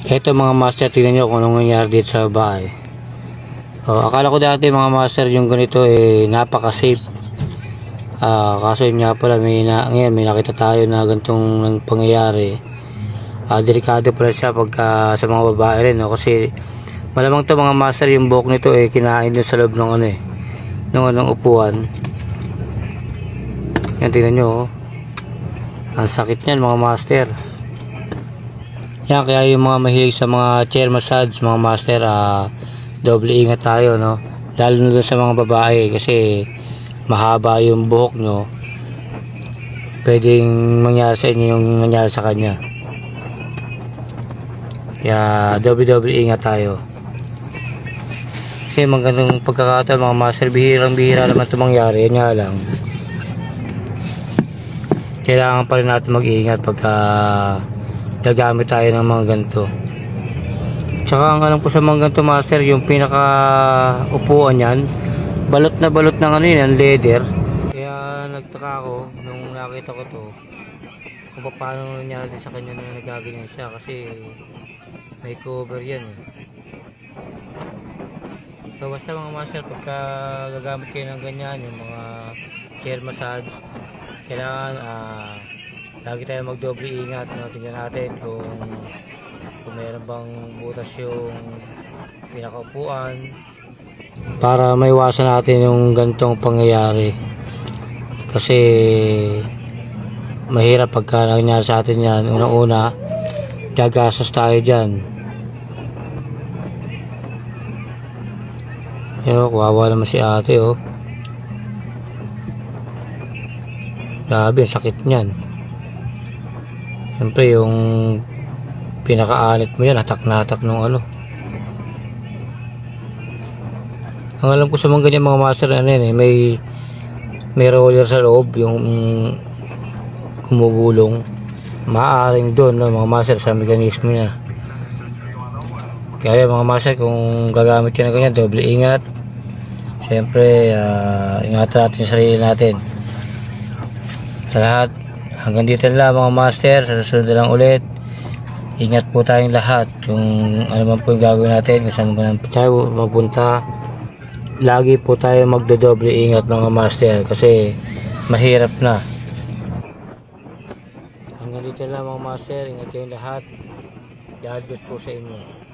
Ito mga master, tingnan nyo kung anong nangyari dito sa bahay. Akala ko dati mga master yung ganito napaka safe. Kaso yun nga pala ngayon may nakita tayo na ganitong pangyayari. Delikado pala siya pagka sa mga babae rin, no? Kasi malamang to mga master yung buhok nito kinain dun sa loob ng ng upuan. Yan, tingnan nyo, oh. Ang sakit niyan mga master. Yan, kaya yung mga mahilig sa mga chair massage mga master, doble ingat tayo, no? Lalo na dun sa mga babae kasi mahaba yung buhok nyo, pwedeng mangyari sa inyo yung nangyari sa kanya. Kaya doble ingat tayo. Kasi magandang pagkakataon mga master, bihirang bihira naman ito mangyari. Yan nga lang, kailangan pa rin natin mag-iingat pagka gagamit tayo ng mga ganito. Tsaka ang alam ko sa mga ganito master, yung pinaka upuan yan, balot na balot ng ng leather. Kaya nagtaka ako nung nakita ko to kung paano nangyari sa kanya na nagaganyan siya, kasi may cover yan So basta mga master, pagka gagamit kayo ng ganyan, yung mga chair massage, kailangan lagi tayo magdoble ingat, no? Tingnan natin kung meron bang butas yung pinakaupuan para maiwasan natin yung ganitong pangyayari. Kasi mahirap pagka nangyari sa atin yan. Unang-una, gagastos tayo dyan. Kawawa naman si ate, oh. Grabe, sakit niyan. Siyempre yung pinakaalit mo yan, hatak na hatak nung Ang alam ko sa mga ganyan mga master, may roller sa loob, yung gumugulong. Maaaring doon, no, mga master, sa mekanismo niya. Kaya mga master, kung gagamit ka na ganyan, doble ingat. Siyempre, ingatan natin yung sarili natin. Sa lahat, hanggang dito lang mga master. Sa susunod lang ulit, ingat po tayong lahat. Kung ano man po yung gagawin natin, kung saan man tayo mapunta, lagi po tayo magdodoble ingat mga master, kasi mahirap na. Hanggang dito lang mga master, ingat kayong lahat. God bless po sa inyo.